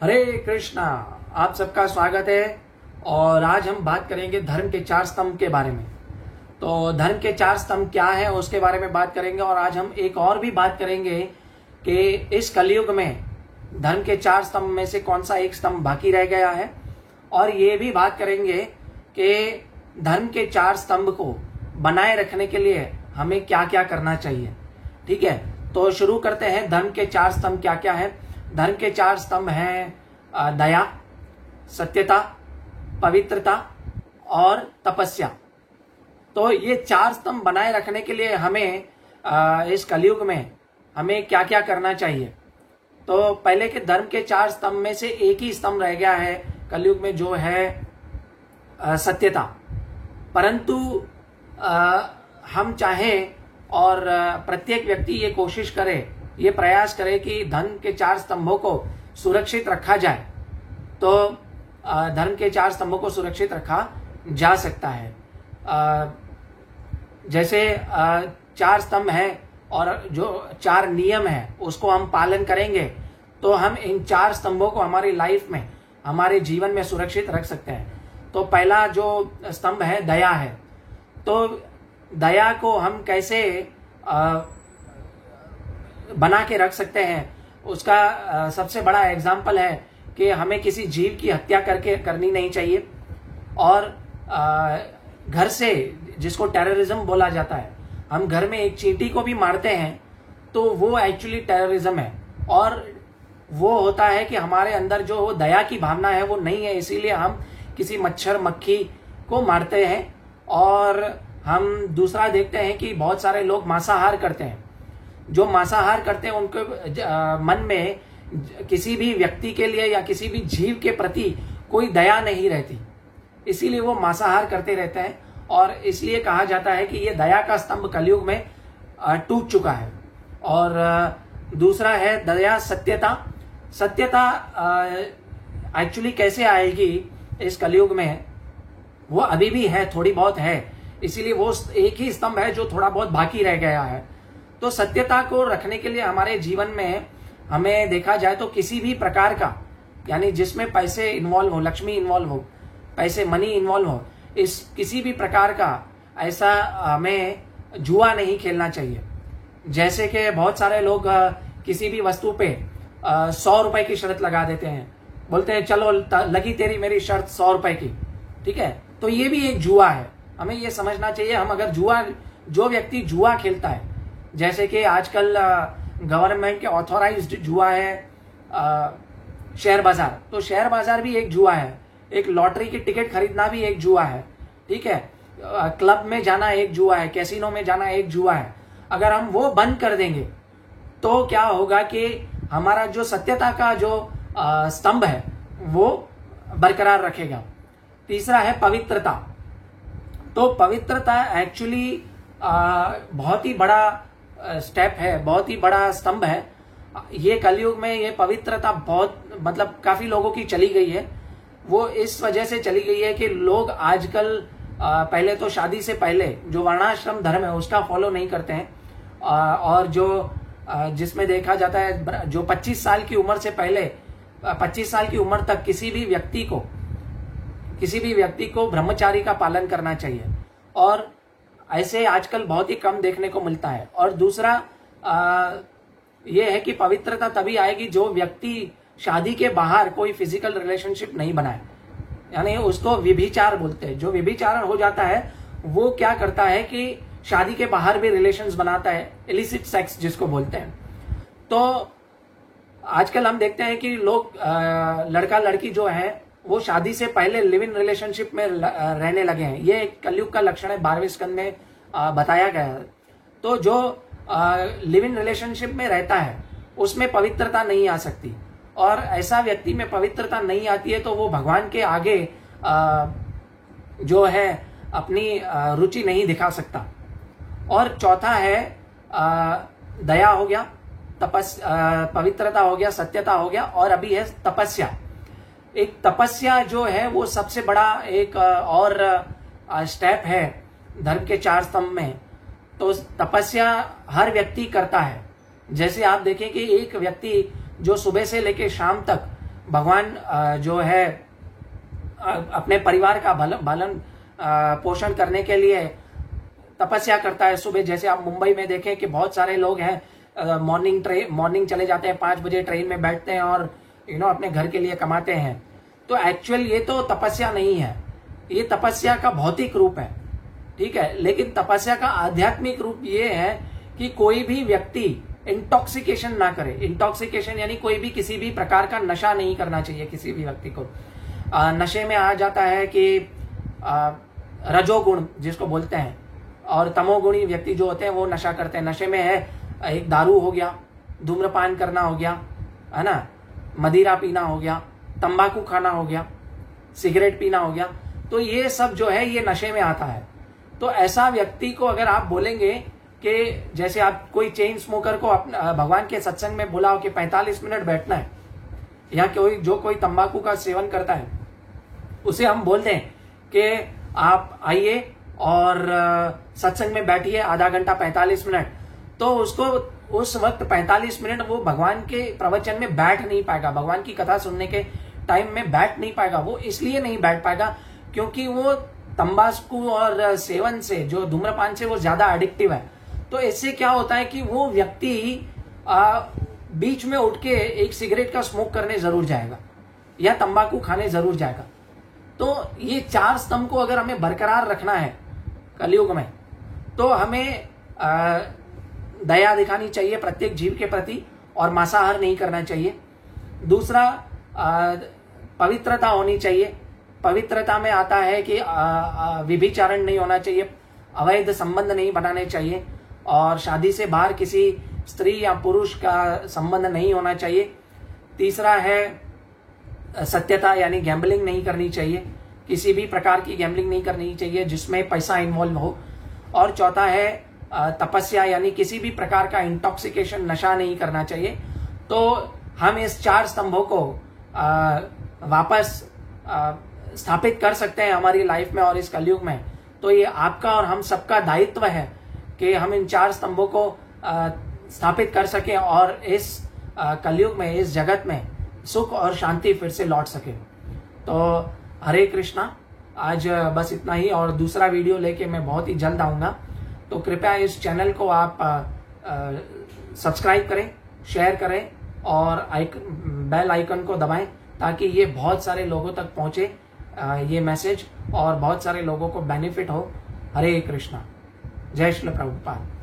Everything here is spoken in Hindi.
हरे कृष्णा। आप सबका स्वागत है। और आज हम बात करेंगे धर्म के 4 स्तंभ के बारे में। तो धर्म के 4 स्तंभ क्या है उसके बारे में बात करेंगे। और आज हम एक और भी बात करेंगे कि इस कलयुग में धर्म के 4 स्तंभ में से कौन सा एक स्तंभ बाकी रह गया है। और ये भी बात करेंगे कि धर्म के 4 स्तंभ को बनाए रखने के लिए हमें क्या क्या करना चाहिए। ठीक है, तो शुरू करते हैं। धर्म के 4 स्तंभ क्या क्या है। धर्म के 4 स्तंभ हैं दया, सत्यता, पवित्रता और तपस्या। तो ये 4 स्तंभ बनाए रखने के लिए हमें इस कलयुग में हमें क्या क्या करना चाहिए। तो पहले के धर्म के 4 स्तंभ में से एक ही स्तंभ रह गया है कलयुग में, जो है सत्यता। परंतु हम चाहें और प्रत्येक व्यक्ति ये कोशिश करे, ये प्रयास करे कि धर्म के 4 स्तंभों को सुरक्षित रखा जाए, तो धर्म के 4 स्तंभों को सुरक्षित रखा जा सकता है। जैसे 4 स्तंभ है और जो 4 नियम है उसको हम पालन करेंगे तो हम इन 4 स्तंभों को हमारी लाइफ में, हमारे जीवन में सुरक्षित रख सकते हैं। तो पहला जो स्तंभ है दया है। तो दया को हम कैसे बना के रख सकते हैं, उसका सबसे बड़ा एग्जाम्पल है कि हमें किसी जीव की हत्या करनी नहीं चाहिए। और घर से, जिसको टेररिज्म बोला जाता है, हम घर में एक चींटी को भी मारते हैं तो वो एक्चुअली टेररिज्म है। और वो होता है कि हमारे अंदर जो दया की भावना है वो नहीं है, इसीलिए हम किसी मच्छर मक्खी को मारते हैं। और हम दूसरा देखते हैं कि बहुत सारे लोग मांसाहार करते हैं। जो मांसाहार करते हैं उनके मन में किसी भी व्यक्ति के लिए या किसी भी जीव के प्रति कोई दया नहीं रहती, इसीलिए वो मांसाहार करते रहते हैं। और इसलिए कहा जाता है कि ये दया का स्तंभ कलयुग में टूट चुका है। और दूसरा है दया सत्यता। सत्यता एक्चुअली कैसे आएगी इस कलयुग में, वो अभी भी है, थोड़ी बहुत है, इसीलिए वो एक ही स्तंभ है जो थोड़ा बहुत बाकी रह गया है। तो सत्यता को रखने के लिए हमारे जीवन में हमें देखा जाए तो किसी भी प्रकार का, यानी जिसमें पैसे इन्वॉल्व हो, लक्ष्मी इन्वॉल्व हो, पैसे मनी इन्वॉल्व हो, इस किसी भी प्रकार का ऐसा हमें जुआ नहीं खेलना चाहिए। जैसे कि बहुत सारे लोग किसी भी वस्तु पे 100 रुपए की शर्त लगा देते हैं, बोलते हैं चलो लगी तेरी मेरी शर्त 100 रुपए की। ठीक है, तो ये भी एक जुआ है। हमें ये समझना चाहिए, हम अगर जो व्यक्ति जुआ खेलता है, जैसे कि आजकल गवर्नमेंट के ऑथोराइज्ड जुआ है शेयर बाजार, तो शेयर बाजार भी एक जुआ है। एक लॉटरी की टिकट खरीदना भी एक जुआ है। ठीक है, क्लब में जाना एक जुआ है, कैसीनो में जाना एक जुआ है। अगर हम वो बंद कर देंगे तो क्या होगा कि हमारा जो सत्यता का जो स्तंभ है वो बरकरार रखेगा। तीसरा है पवित्रता। तो पवित्रता एक्चुअली बहुत ही बड़ा स्टेप है, बहुत ही बड़ा स्तंभ है। ये कलयुग में ये पवित्रता बहुत, मतलब काफी लोगों की चली गई है। वो इस वजह से चली गई है कि लोग आजकल पहले तो शादी से पहले जो वर्णाश्रम धर्म है उसका फॉलो नहीं करते हैं। और जो जिसमें देखा जाता है जो 25 साल की उम्र से पहले, 25 साल की उम्र तक किसी भी व्यक्ति को ब्रह्मचारी का पालन करना चाहिए। और ऐसे आजकल बहुत ही कम देखने को मिलता है। और दूसरा ये है कि पवित्रता तभी आएगी जो व्यक्ति शादी के बाहर कोई फिजिकल रिलेशनशिप नहीं बनाए, यानी उसको व्यभिचार बोलते हैं। जो व्यभिचार हो जाता है वो क्या करता है कि शादी के बाहर भी रिलेशंस बनाता है, इलिसिट सेक्स जिसको बोलते हैं। तो आजकल हम देखते हैं कि लोग लड़का लड़की जो है वो शादी से पहले लिव इन रिलेशनशिप में रहने लगे हैं। ये कलयुग का लक्षण है, 12वें स्कंद में बताया गया है। तो जो लिव इन रिलेशनशिप में रहता है उसमें पवित्रता नहीं आ सकती, और ऐसा व्यक्ति में पवित्रता नहीं आती है तो वो भगवान के आगे जो है अपनी रुचि नहीं दिखा सकता। और चौथा है दया हो गया, पवित्रता हो गया, सत्यता हो गया, और अभी है तपस्या। एक तपस्या जो है वो सबसे बड़ा एक और स्टेप है धर्म के 4 स्तंभ में। तो तपस्या हर व्यक्ति करता है। जैसे आप देखें कि एक व्यक्ति जो सुबह से लेकर शाम तक भगवान जो है अपने परिवार का भलन पोषण करने के लिए तपस्या करता है सुबह। जैसे आप मुंबई में देखें कि बहुत सारे लोग हैं मॉर्निंग चले जाते हैं, 5 बजे ट्रेन में बैठते हैं और अपने घर के लिए कमाते हैं। तो एक्चुअल ये तो तपस्या नहीं है, ये तपस्या का भौतिक रूप है, ठीक है। लेकिन तपस्या का आध्यात्मिक रूप ये है कि कोई भी व्यक्ति इंटॉक्सिकेशन ना करे। इंटॉक्सिकेशन यानी कोई भी किसी भी प्रकार का नशा नहीं करना चाहिए किसी भी व्यक्ति को। नशे में आ जाता है कि रजोगुण जिसको बोलते हैं, और तमोगुणी व्यक्ति जो होते हैं वो नशा करते हैं। नशे में है एक दारू हो गया, धूम्रपान करना हो गया, है ना, मदिरा पीना हो गया, तंबाकू खाना हो गया, सिगरेट पीना हो गया। तो ये सब जो है ये नशे में आता है। तो ऐसा व्यक्ति को अगर आप बोलेंगे कि जैसे आप कोई चेन स्मोकर को भगवान के सत्संग में बुलाओ कि 45 मिनट बैठना है, या कोई तंबाकू का सेवन करता है उसे हम बोल दें कि आप आइए और सत्संग में बैठिए आधा घंटा 45 मिनट, तो उसको उस वक्त 45 मिनट वो भगवान के प्रवचन में बैठ नहीं पाएगा, भगवान की कथा सुनने के टाइम में बैठ नहीं पाएगा। वो इसलिए नहीं बैठ पाएगा क्योंकि वो तंबाकू और सेवन से, जो धूम्रपान से, वो ज्यादा एडिक्टिव है। तो इससे क्या होता है कि वो व्यक्ति बीच में उठ के एक सिगरेट का स्मोक करने जरूर जाएगा या तंबाकू खाने जरूर जाएगा। तो ये 4 स्तंभ को अगर हमें बरकरार रखना है कलयुग में, तो हमें दया दिखानी चाहिए प्रत्येक जीव के प्रति और मांसाहार नहीं करना चाहिए। दूसरा, पवित्रता होनी चाहिए। पवित्रता में आता है कि व्यभिचारण नहीं होना चाहिए, अवैध संबंध नहीं बनाने चाहिए, और शादी से बाहर किसी स्त्री या पुरुष का संबंध नहीं होना चाहिए। तीसरा है सत्यता, यानी गैम्बलिंग नहीं करनी चाहिए, किसी भी प्रकार की गैम्बलिंग नहीं करनी चाहिए जिसमें पैसा इन्वॉल्व हो। और चौथा है तपस्या, यानी किसी भी प्रकार का इंटॉक्सिकेशन, नशा नहीं करना चाहिए। तो हम इस 4 स्तंभों को वापस स्थापित कर सकते हैं हमारी लाइफ में और इस कलयुग में। तो ये आपका और हम सबका दायित्व है कि हम इन 4 स्तंभों को स्थापित कर सकें और इस कलयुग में, इस जगत में सुख और शांति फिर से लौट सके। तो हरे कृष्णा, आज बस इतना ही, और दूसरा वीडियो लेके मैं बहुत ही जल्द आऊंगा। तो कृपया इस चैनल को आप सब्सक्राइब करें, शेयर करें और बेल आइकन को दबाएं ताकि ये बहुत सारे लोगों तक पहुंचे ये मैसेज और बहुत सारे लोगों को बेनिफिट हो। हरे कृष्णा, जय श्री प्रभुपाद।